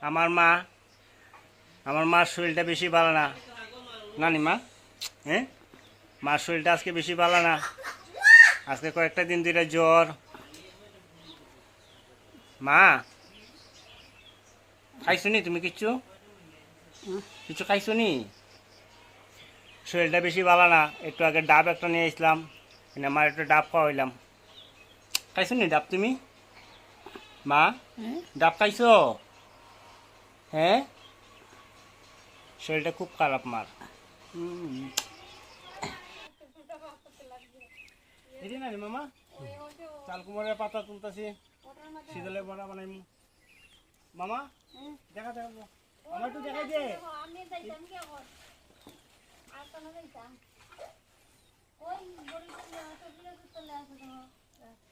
আমার মা আমার মার শরীরটা বেশি ভালো না নানি মা। হ্যাঁ, মার শরীরটা আজকে বেশি ভালো না। আজকে কয়েকটা দিন ধরে জ্বর। মা খাইছো নি তুমি? কিচ্ছু কিছু খাইছো নি? শরীরটা বেশি ভালো না। একটু আগে ডাব একটা নিয়ে আসলাম, আমার একটু ডাব খাওয়াইলাম। খাইছো নি ডাব তুমি? মা ডাব খাইছো? হ্যাঁ, শরীরটা খুব খারাপ মার। এটি না মামা, চাল কুমড়ের পাতা তুলতেছি, শীতলের বড়া বানাইমু। মামা দেখা দেখা আমার একটু দেখাই দে।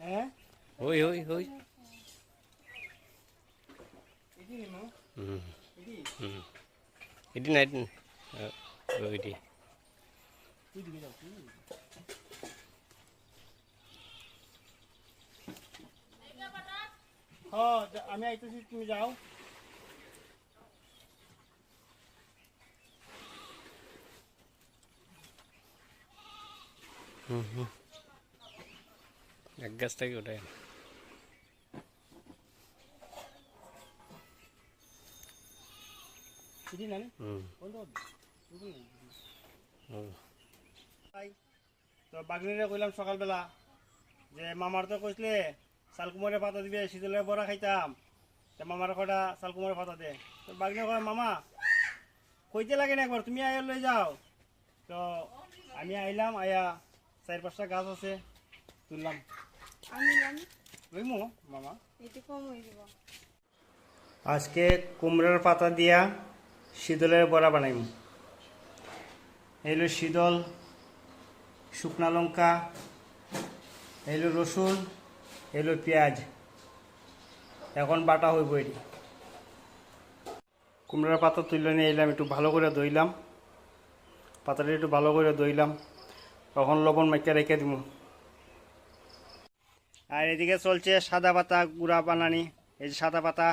হ্যাঁ, হই হই হই। এটি নি মামা, এটি এটি না এটি ওইটি। তুই দিকে যাও। হ্যাঁ, আমি আইতেছি, তুমি যাও। এক গাছ থেকে ওটাই এটি না তো বাগনিরে কইলাম সকালবেলা যে মামার তো কইসলে শালকুমারের পাতা দিবে, শীতলের বড়া খাইতাম। তো মামার কটা শালকুমারের পাতা দে। তো বাগনি কয় মামা কইতে লাগে না, একবার তুমি আয়া লই যাও। তো আমি আইলাম, আয়া 4-5টা গাছ আছে তুললাম, লইমু মামা। আজকে কুমড়ার পাতা দিয়া শীতলের বড়া বানাইমু। এইলো শীতল, শুকনা লঙ্কা, এইলো রসুন, এইলো পেঁয়াজ, এখন বাটা হইব। এটি কুমড়ার পাতা তুলে নিয়ে এলাম, একটু ভালো করে ধুইলাম, পাতাটা একটু ভালো করে ধুইলাম, তখন লবণ মাখিয়ে রেখে দিব। আর এদিকে চলছে সাদা পাতা গুঁড়া বানানি। এই যে সাদা পাতা,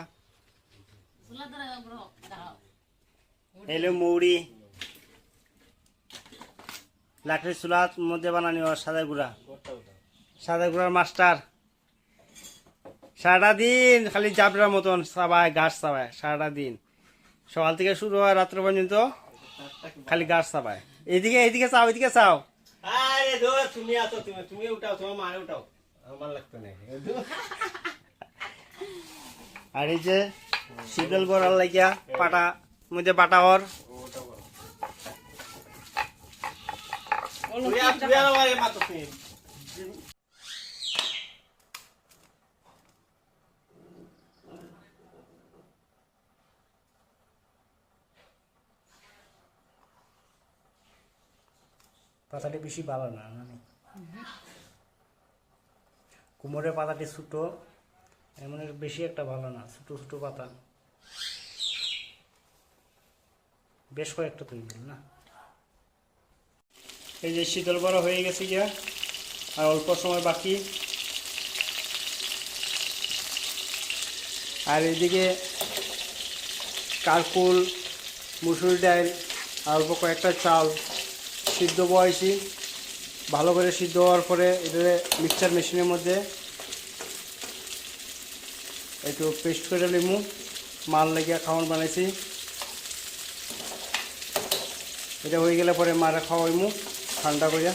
এলো মৌরি, লাকড়ির চুলার মধ্যে বানানি সাদা গুঁড়া, সাদা গুঁড়ার মাস্টার। সারাটা দিন খালি জাবড়ার মতন চাবায়, ঘাস চাবায় সারাটা দিন, সকাল থেকে শুরু হয় রাত্র পর্যন্ত খালি ঘাস চাবায়। এইদিকে এইদিকে চাও, এদিকে চাও। তুমি আছো, তুমি উঠাও, তোমার মারে উঠাও, আমার লাগতো না। আর এই যে শীতল বড়ার লাগিয়া পাটা মধ্যে বাটা হর। পাতাটি বেশি ভালো না, কুমড়ের পাতাটি ছোটো, এমন বেশি একটা ভালো না, ছোটো ছোটো পাতা, বেশ কয়েকটা তৈরি করল না। এই যে শীতল বড়া হয়ে গেছে গিয়া, আর অল্প সময় বাকি। আর এদিকে কারকুল, মুসুর ডাল, আর অল্প কয়েকটা চাল সিদ্ধ বয়েছি। ভালো করে সিদ্ধ হওয়ার পরে এটা মিক্সচার মেশিনের মধ্যে একটু পেস্ট করে লিমু, মাল লাগিয়া খাওয়ান বানাইছি। এটা হয়ে গেলে পরে মারা খাওয়াইমু ঠান্ডা করিয়া।